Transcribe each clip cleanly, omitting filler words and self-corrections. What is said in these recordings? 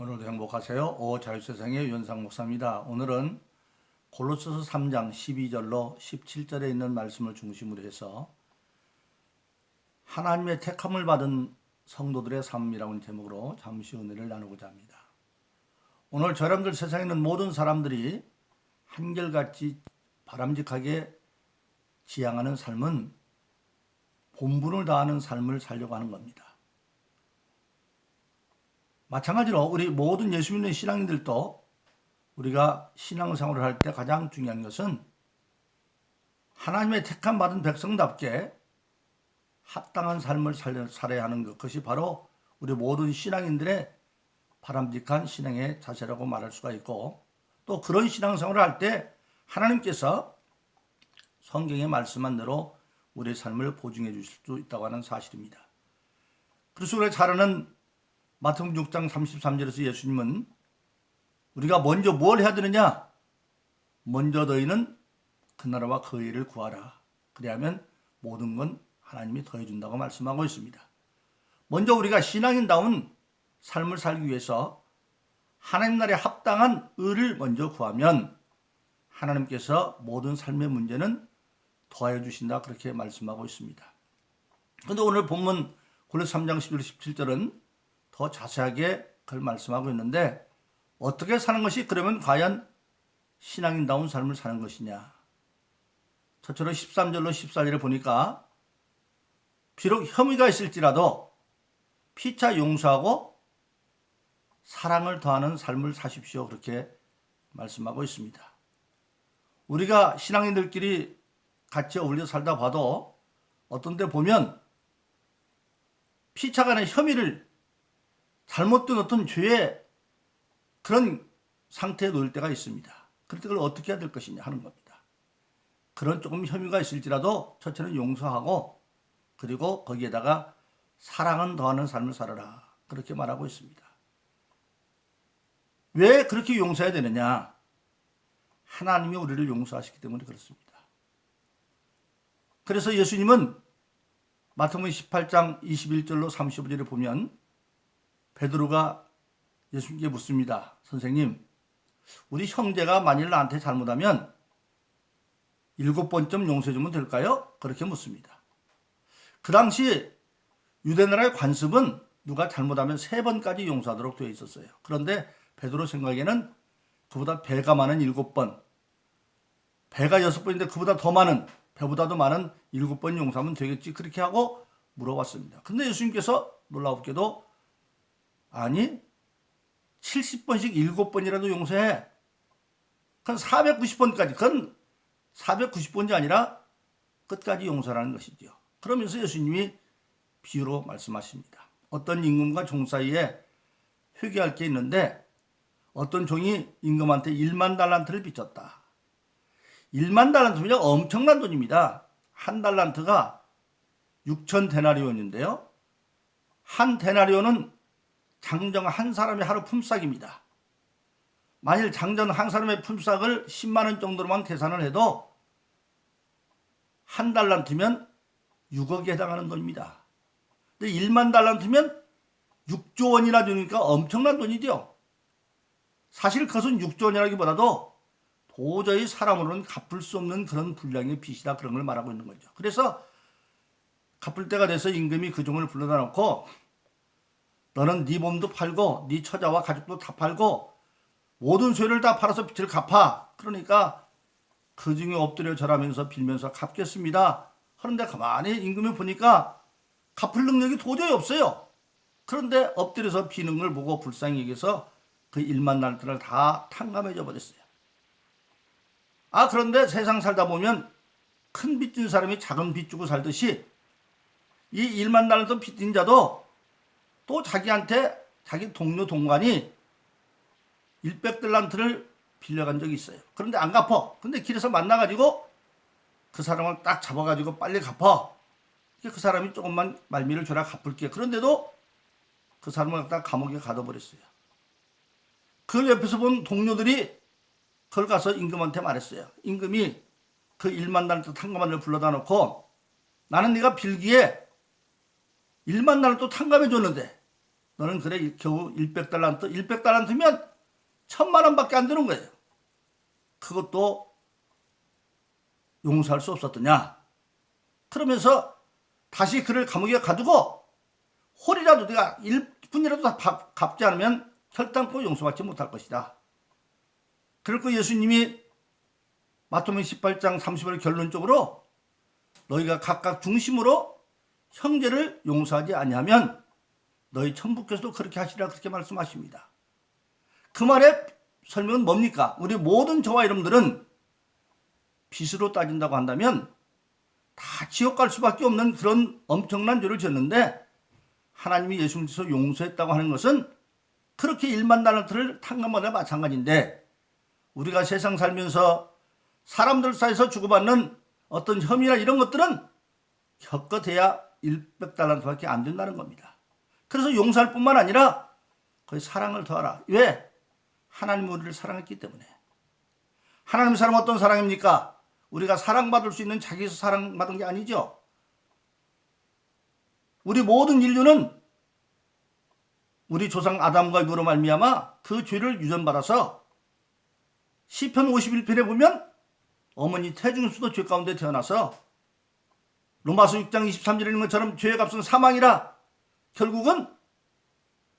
오늘도 행복하세요. 자유세상의 윤상 목사입니다. 오늘은 골로새서 3장 12절로 17절에 있는 말씀을 중심으로 해서 하나님의 택함을 받은 성도들의 삶이라는 제목으로 잠시 은혜를 나누고자 합니다. 오늘 여러분들 세상에 있는 모든 사람들이 한결같이 바람직하게 지향하는 삶은 본분을 다하는 삶을 살려고 하는 겁니다. 마찬가지로 우리 모든 예수 믿는 신앙인들도 우리가 신앙생활을 할 때 가장 중요한 것은 하나님의 택함 받은 백성답게 합당한 삶을 살아야 하는 것, 그것이 바로 우리 모든 신앙인들의 바람직한 신앙의 자세라고 말할 수가 있고, 또 그런 신앙생활을 할 때 하나님께서 성경에 말씀한 대로 우리의 삶을 보증해 주실 수 있다고 하는 사실입니다. 그래서 우리가 잘 아는 마태복음 6장 33절에서 예수님은 우리가 먼저 뭘 해야 되느냐? 먼저 너희는 그 나라와 그 의를 구하라. 그래야면 모든 건 하나님이 더해준다고 말씀하고 있습니다. 먼저 우리가 신앙인다운 삶을 살기 위해서 하나님 나라에 합당한 의를 먼저 구하면 하나님께서 모든 삶의 문제는 더해 주신다, 그렇게 말씀하고 있습니다. 그런데 오늘 본문 골로새 3장 11절 17절은 더 자세하게 그걸 말씀하고 있는데, 어떻게 사는 것이 그러면 과연 신앙인다운 삶을 사는 것이냐. 저처럼 13절로 14절에 보니까 비록 혐의가 있을지라도 피차 용서하고 사랑을 더하는 삶을 사십시오, 그렇게 말씀하고 있습니다. 우리가 신앙인들끼리 같이 어울려 살다 봐도 어떤 데 보면 피차 간의 혐의를, 잘못된 어떤 죄의 그런 상태에 놓일 때가 있습니다. 그럴 때 그걸 어떻게 해야 될 것이냐 하는 겁니다. 그런 조금 혐의가 있을지라도 첫째는 용서하고, 그리고 거기에다가 사랑은 더하는 삶을 살아라, 그렇게 말하고 있습니다. 왜 그렇게 용서해야 되느냐? 하나님이 우리를 용서하시기 때문에 그렇습니다. 그래서 예수님은 마태복음 18장 21절로 35절에 보면 베드로가 예수님께 묻습니다. 선생님, 우리 형제가 만일 나한테 잘못하면 7번쯤 용서해 주면 될까요? 그렇게 묻습니다. 그 당시 유대나라의 관습은 누가 잘못하면 3번까지 용서하도록 되어 있었어요. 그런데 베드로 생각에는 그보다 배가 많은 7번, 배가 6번인데 그보다 더 많은, 배보다도 많은 7번 용서하면 되겠지, 그렇게 하고 물어봤습니다. 근데 예수님께서 놀랍게도 아니, 70번씩 7번이라도 용서해. 그건 490번까지, 그건 490번이 아니라 끝까지 용서라는 것이죠. 그러면서 예수님이 비유로 말씀하십니다. 어떤 임금과 종 사이에 회개할 게 있는데 어떤 종이 임금한테 1만 달란트를 빚졌다. 1만 달란트면 엄청난 돈입니다. 한 달란트가 6천 데나리온인데요. 한 데나리온은 장정 한 사람의 하루 품삯입니다. 만일 장정 한 사람의 품삯을 10만 원 정도로만 계산을 해도 한 달란트면 6억에 해당하는 돈입니다. 근데 1만 달란트면 6조 원이나 되니까 엄청난 돈이죠. 사실 그것은 6조 원이라기보다도 도저히 사람으로는 갚을 수 없는 그런 분량의 빚이다, 그런 걸 말하고 있는 거죠. 그래서 갚을 때가 돼서 임금이 그 종을 불러다 놓고 너는 네 몸도 팔고 네 처자와 가족도 다 팔고 모든 소유를 다 팔아서 빚을 갚아. 그러니까 그 중에 엎드려 절하면서 빌면서 갚겠습니다. 그런데 가만히 임금이 보니까 갚을 능력이 도저히 없어요. 그런데 엎드려서 비는 걸 보고 불쌍히 여겨서 그 1만 달란트를 다 탕감해줘 버렸어요. 그런데 세상 살다 보면 큰 빚 진 사람이 작은 빚 주고 살듯이 이 1만 달란트 빚진 자도 또 자기한테 자기 동료 동관이 100달란트를 빌려간 적이 있어요. 그런데 안 갚아. 근데 길에서 만나가지고 그 사람을 딱 잡아가지고 빨리 갚아. 그 사람이 조금만 말미를 줘라, 갚을게. 그런데도 그 사람을 갖다 감옥에 가둬버렸어요. 그걸 옆에서 본 동료들이 그걸 가서 임금한테 말했어요. 임금이 그 1만 달란트 탕감한을 불러다 놓고 나는 네가 빌기에 1만 달란트 탕감해 줬는데 너는 그래 겨우 100달란트? 100달란트면 1000만 원밖에 안 되는 거예요. 그것도 용서할 수 없었더냐? 그러면서 다시 그를 감옥에 가두고 홀이라도 네가 1분이라도 다 갚지 않으면 결단코 용서받지 못할 것이다. 그리고 예수님이 마태복음 18장 30절 결론적으로 너희가 각각 중심으로 형제를 용서하지 아니하면 너희 천부께서도 그렇게 하시리라 그렇게 말씀하십니다. 그 말의 설명은 뭡니까? 우리 모든 저와 여러분들은 빚으로 따진다고 한다면 다 지옥 갈 수밖에 없는 그런 엄청난 죄를 지었는데 하나님이 예수님께서 용서했다고 하는 것은 그렇게 1만 달란트를 탕감하나 마찬가지인데 우리가 세상 살면서 사람들 사이에서 주고받는 어떤 혐의나 이런 것들은 겪어대야 100달란트밖에 안 된다는 겁니다. 그래서 용서할 뿐만 아니라 거의 사랑을 더하라. 왜? 하나님이 우리를 사랑했기 때문에. 하나님 사랑 어떤 사랑입니까? 우리가 사랑받을 수 있는 자기에서 사랑받은 게 아니죠. 우리 모든 인류는 우리 조상 아담과 이브로 말미암아 그 죄를 유전받아서 시편 51편에 보면 어머니 태중에서도 죄 가운데 태어나서 로마서 6장 23절에 있는 것처럼 죄의 값은 사망이라 결국은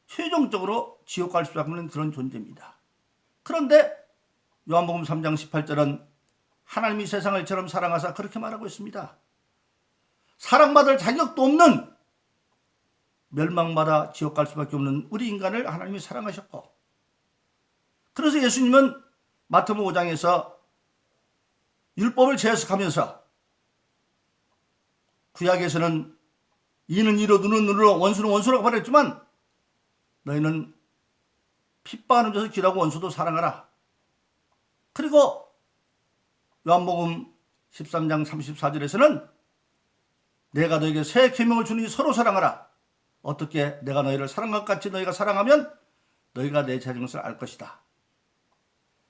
최종적으로 지옥 갈 수밖에 없는 그런 존재입니다. 그런데 요한복음 3장 18절은 하나님이 세상을 이처럼 사랑하사 그렇게 말하고 있습니다. 사랑받을 자격도 없는 멸망받아 지옥 갈 수밖에 없는 우리 인간을 하나님이 사랑하셨고 그래서 예수님은 마태복음 5장에서 율법을 재해석하면서 구약에서는 이는 이로 눈은 눈으로 원수는 원수라고 말했지만 너희는 핍박하는 자에서 기라고 원수도 사랑하라. 그리고 요한복음 13장 34절에서는 내가 너에게 새 계명을 주니 서로 사랑하라. 어떻게 내가 너희를 사랑한 것 같이 너희가 사랑하면 너희가 내 자녀인 것을 알 것이다.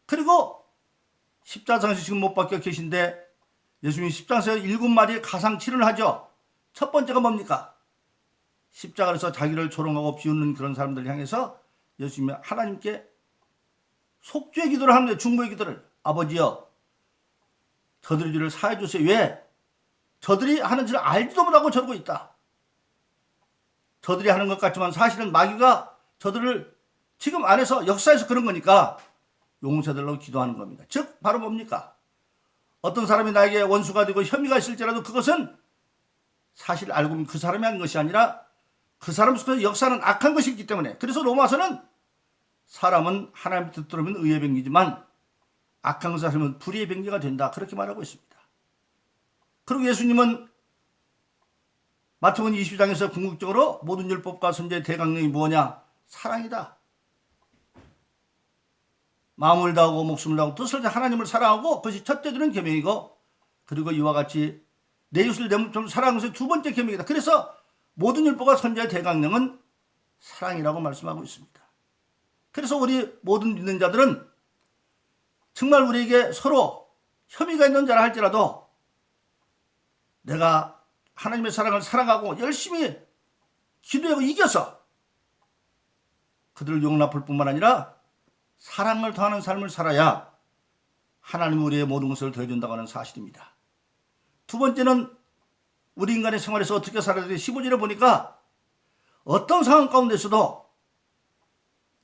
그리고 십자가에서 지금 못 박혀 계신데 예수님이 십자가에서 7마리의 가상치를 하죠. 첫 번째가 뭡니까? 십자가에서 자기를 조롱하고 비웃는 그런 사람들을 향해서 예수님이 하나님께 속죄의 기도를 하는데 중보의 기도를 아버지여 저들의 죄를 사해 주세요. 왜? 저들이 하는 짓을 알지도 못하고 저러고 있다. 저들이 하는 것 같지만 사실은 마귀가 저들을 지금 안에서 역사에서 그런 거니까 용서해달라고 기도하는 겁니다. 즉 바로 뭡니까? 어떤 사람이 나에게 원수가 되고 혐의가 있을지라도 그것은 사실 알고 보면 그 사람이 한 것이 아니라 그 사람 속에서 역사는 악한 것이 있기 때문에 그래서 로마서는 사람은 하나님 뜻 들으면 의의 병기지만 악한 것을 하면 불의의 병기가 된다 그렇게 말하고 있습니다. 그리고 예수님은 마태복음 20장에서 궁극적으로 모든 율법과 선지자의 대강령이 뭐냐? 사랑이다. 마음을 다하고 목숨을 다하고 뜻을 다하고 하나님을 사랑하고 그것이 첫째 주는 계명이고 그리고 이와 같이 내 이웃을 내 몸처럼 사랑하는 것이 두 번째 계명이다. 그래서 모든 율법과 선지자의 대강령은 사랑이라고 말씀하고 있습니다. 그래서 우리 모든 믿는 자들은 정말 우리에게 서로 혐의가 있는 자라 할지라도 내가 하나님의 사랑을 사랑하고 열심히 기도하고 이겨서 그들을 용납할 뿐만 아니라 사랑을 더하는 삶을 살아야 하나님이 우리의 모든 것을 더해준다고 하는 사실입니다. 두 번째는 우리 인간의 생활에서 어떻게 살아야 되는지 15절에 보니까 어떤 상황 가운데서도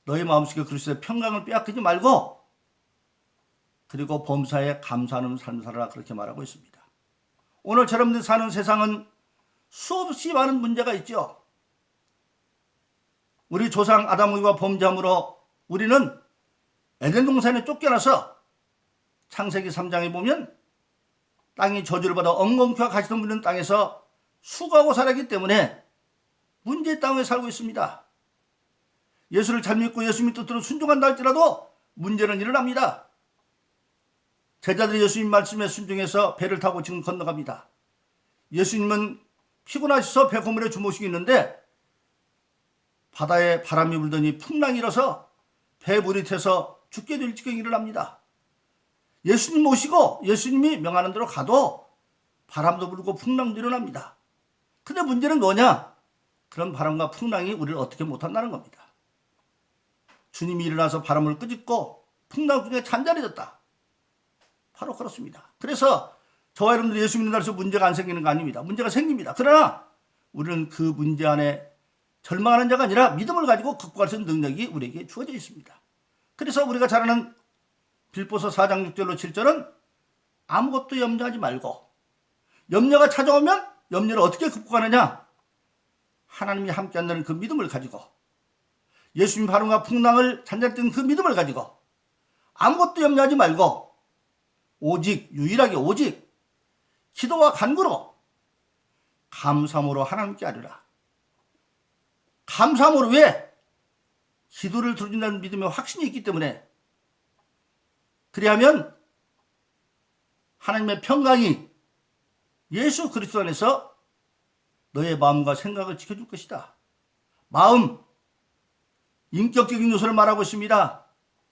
너희 마음속에 그리스도의 평강을 빼앗기지 말고 그리고 범사에 감사하는 삶을 살아라 그렇게 말하고 있습니다. 오늘 여러분들 사는 세상은 수없이 많은 문제가 있죠. 우리 조상 아담과 범죄함으로 우리는 에덴 동산에 쫓겨나서 창세기 3장에 보면 땅이 저주를 받아 엉겅퀴와 가시덤 부리는 땅에서 수고하고 살았기 때문에 문제의 땅에 살고 있습니다. 예수를 잘 믿고 예수님 뜻대로 순종한다 할지라도 문제는 일어납니다. 제자들이 예수님 말씀에 순종해서 배를 타고 지금 건너갑니다. 예수님은 피곤하셔서 배 고물에 주무시고 있는데 바다에 바람이 불더니 풍랑이 일어서 배 물이 태서 죽게 될 지경이 일어납니다. 예수님 모시고 예수님이 명하는 대로 가도 바람도 불고 풍랑도 일어납니다. 근데 문제는 뭐냐? 그런 바람과 풍랑이 우리를 어떻게 못한다는 겁니다. 주님이 일어나서 바람을 끄집고 풍랑 중에 잠잠해졌다. 바로 그렇습니다. 그래서 저와 여러분들 예수 믿는 날에서 문제가 안 생기는 거 아닙니다. 문제가 생깁니다. 그러나 우리는 그 문제 안에 절망하는 자가 아니라 믿음을 가지고 극복할 수 있는 능력이 우리에게 주어져 있습니다. 그래서 우리가 잘 아는 빌보서 4장 6절로 7절은 아무것도 염려하지 말고, 염려가 찾아오면 염려를 어떻게 극복하느냐? 하나님이 함께 한다는 그 믿음을 가지고, 예수님 바람과 풍랑을 잔잔했던 그 믿음을 가지고 아무것도 염려하지 말고 오직 유일하게 오직 기도와 간구로 감사함으로 하나님께 아뢰라. 감사함으로 왜? 기도를 들어준다는 믿음의 확신이 있기 때문에. 그리하면 하나님의 평강이 예수 그리스도 안에서 너의 마음과 생각을 지켜줄 것이다. 마음, 인격적인 요소를 말하고 있습니다.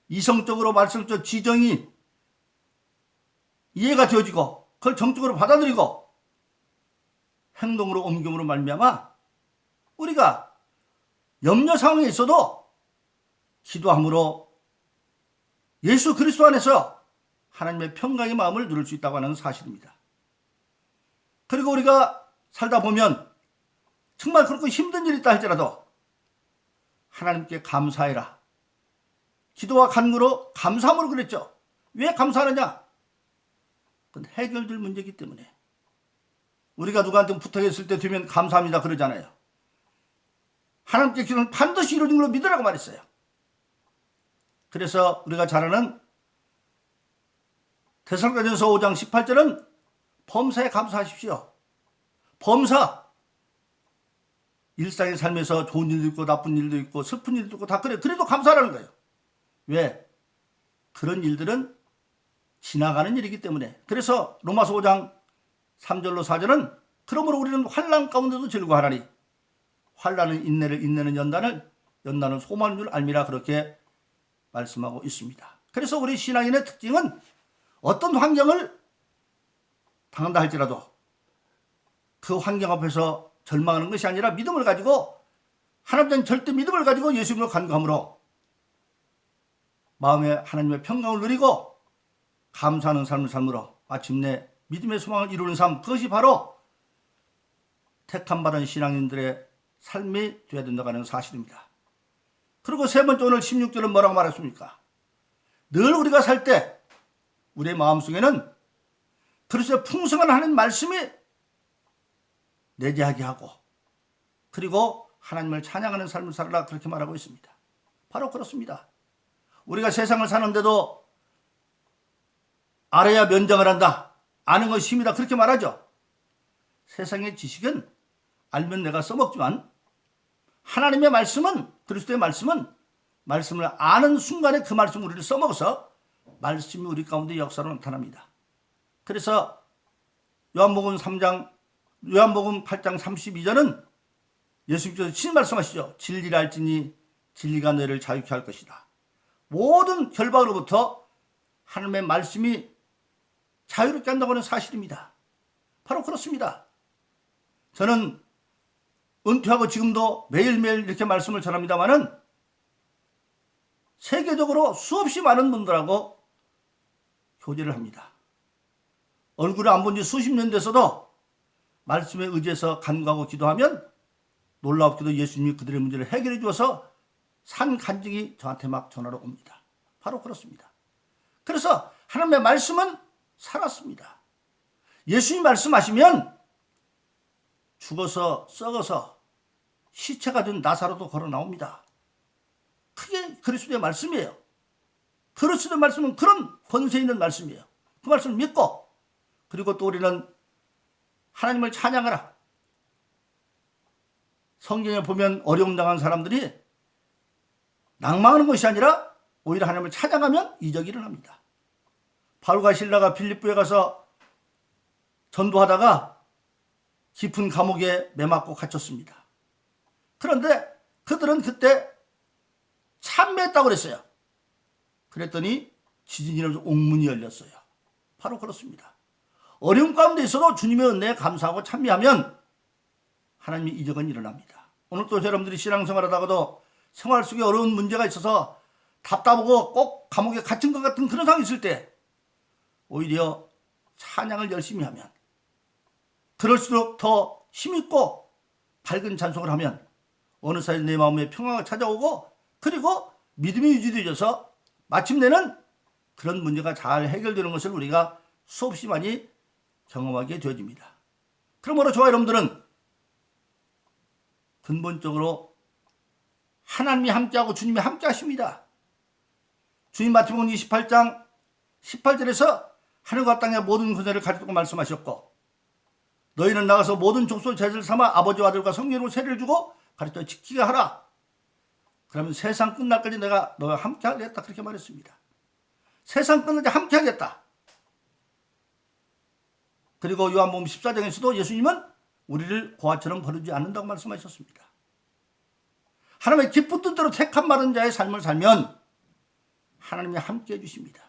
이성적으로 말씀적 지정이 이해가 되어지고 그걸 정적으로 받아들이고 행동으로 옮김으로 말미암아 우리가 염려 상황에 있어도 기도함으로 예수 그리스도 안에서 하나님의 평강의 마음을 누릴 수 있다고 하는 사실입니다. 그리고 우리가 살다 보면 정말 그렇고 힘든 일이 있다 할지라도 하나님께 감사해라. 기도와 간구로 감사함으로 그랬죠. 왜 감사하느냐? 그건 해결될 문제이기 때문에. 우리가 누구한테 부탁했을 때 되면 감사합니다 그러잖아요. 하나님께 기도는 반드시 이루어진 걸로 믿으라고 말했어요. 그래서 우리가 잘 아는 데살로니가전서 5장 18절은 범사에 감사하십시오. 범사. 일상의 삶에서 좋은 일도 있고 나쁜 일도 있고 슬픈 일도 있고 다 그래. 그래도 감사하라는 거예요. 왜? 그런 일들은 지나가는 일이기 때문에. 그래서 로마서 5장 3절로 4절은 그러므로 우리는 환난 가운데도 즐거워하나니 환난은 인내를, 인내는 연단을, 연단은 소망인 줄 알미라 그렇게 말씀하고 있습니다. 그래서 우리 신앙인의 특징은 어떤 환경을 당한다 할지라도 그 환경 앞에서 절망하는 것이 아니라 믿음을 가지고 하나님의 절대 믿음을 가지고 예수님을 간구함으로 마음에 하나님의 평강을 누리고 감사하는 삶을 삶으로 마침내 믿음의 소망을 이루는 삶, 그것이 바로 택함받은 신앙인들의 삶이 되어야 된다고 하는 사실입니다. 그리고 세 번째 오늘 16절은 뭐라고 말했습니까? 늘 우리가 살 때 우리의 마음속에는 그리스도의 풍성한 하나님 말씀이 내재하게 하고 그리고 하나님을 찬양하는 삶을 살아라 그렇게 말하고 있습니다. 바로 그렇습니다. 우리가 세상을 사는데도 알아야 면장을 한다. 아는 것이 힘이다. 그렇게 말하죠. 세상의 지식은 알면 내가 써먹지만 하나님의 말씀은, 그리스도의 말씀은 말씀을 아는 순간에 그 말씀을 우리를 써먹어서 말씀이 우리 가운데 역사로 나타납니다. 그래서 요한복음 8장 32절은 예수님께서 친히 말씀하시죠. 진리를 알지니 진리가 너희를 자유케 할 것이다. 모든 결박으로부터 하나님의 말씀이 자유롭게 한다고 하는 사실입니다. 바로 그렇습니다. 저는 은퇴하고 지금도 매일매일 이렇게 말씀을 전합니다마는 세계적으로 수없이 많은 분들하고 교제를 합니다. 얼굴을 안 본 지 수십 년 됐어도 말씀에 의지해서 간구하고 기도하면 놀랍게도 예수님이 그들의 문제를 해결해 주어서 산 간증이 저한테 막 전화로 옵니다. 바로 그렇습니다. 그래서 하나님의 말씀은 살았습니다. 예수님 말씀하시면 죽어서 썩어서 시체가 된 나사로도 걸어 나옵니다. 그게 그리스도의 말씀이에요. 그리스도의 말씀은 그런 권세 있는 말씀이에요. 그 말씀을 믿고 그리고 또 우리는 하나님을 찬양하라. 성경에 보면 어려움 당한 사람들이 낭망하는 것이 아니라 오히려 하나님을 찬양하면 이적이 일어납니다. 바울과 실라가 빌립보에 가서 전도하다가 깊은 감옥에 매맞고 갇혔습니다. 그런데 그들은 그때 참배했다고 그랬어요. 그랬더니 지진이 일어나서 옥문이 열렸어요. 바로 그렇습니다. 어려움 가운데 있어도 주님의 은혜에 감사하고 찬미하면 하나님의 이적은 일어납니다. 오늘 또 여러분들이 신앙생활하다가도 생활 속에 어려운 문제가 있어서 답답하고 꼭 감옥에 갇힌 것 같은 그런 상황이 있을 때 오히려 찬양을 열심히 하면, 그럴수록 더 힘있고 밝은 찬송을 하면 어느 사이 내 마음에 평화가 찾아오고, 그리고 믿음이 유지되어져서 마침내는 그런 문제가 잘 해결되는 것을 우리가 수없이 많이 경험하게 되어집니다. 그러므로 저와 여러분들은 근본적으로 하나님이 함께하고 주님이 함께 하십니다. 주님 마태복음 28장 18절에서 하늘과 땅의 모든 권세를 가졌다고 말씀하셨고, 너희는 나가서 모든 족속 제자를 삼아 아버지와 아들과 성령으로 세례를 주고 가르쳐 지키게 하라. 그러면 세상 끝날까지 내가 너와 함께 하겠다, 그렇게 말했습니다. 세상 끝날까지 함께 하겠다. 그리고 요한복음 14장에서도 예수님은 우리를 고아처럼 버리지 않는다고 말씀하셨습니다. 하나님의 기쁜 뜻대로 택한 받은 자의 삶을 살면 하나님이 함께 해주십니다.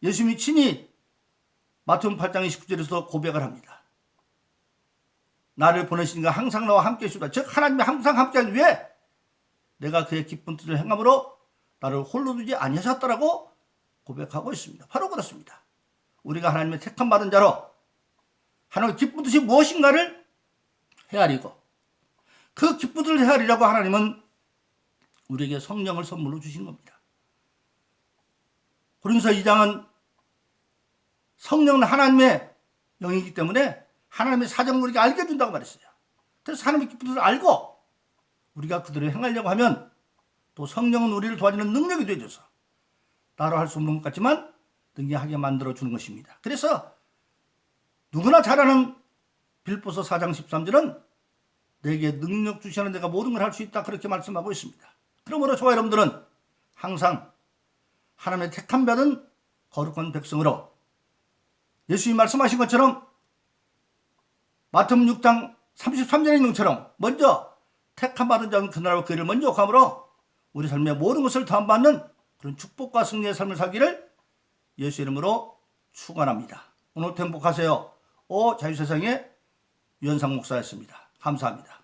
예수님이 친히 마태복음 8장 29절에서 고백을 합니다. 나를 보내시니까 항상 나와 함께 해주다. 즉 하나님이 항상 함께하기 위해 내가 그의 기쁜 뜻을 행함으로 나를 홀로 두지 아니하셨다라고 고백하고 있습니다. 바로 그렇습니다. 우리가 하나님의 택한 받은 자로 하나님의 기쁜 뜻이 무엇인가를 헤아리고, 그 기쁜 뜻을 헤아리라고 하나님은 우리에게 성령을 선물로 주신 겁니다. 고린도서 2장은 성령은 하나님의 영이기 때문에 하나님의 사정을 우리가 알게 해준다고 말했어요. 그래서 하나님의 기쁜 뜻을 알고 우리가 그대로 행하려고 하면 또 성령은 우리를 도와주는 능력이 되어줘서 따로 할 수 없는 것 같지만 능력하게 만들어주는 것입니다. 그래서 누구나 잘 아는 빌보서 4장 13절은 내게 능력 주시는 내가 모든 걸 할 수 있다, 그렇게 말씀하고 있습니다. 그러므로 저와 여러분들은 항상 하나님의 택함 받은 거룩한 백성으로 예수님이 말씀하신 것처럼 마태복음 6장 33절에 있는 것처럼 먼저 택함 받은 자는 그 나라와 그 일을 먼저 감으로 우리 삶의 모든 것을 더함받는 그런 축복과 승리의 삶을 살기를 예수 이름으로 축원합니다. 오늘도 행복하세요. 자유세상의 유현상 목사였습니다. 감사합니다.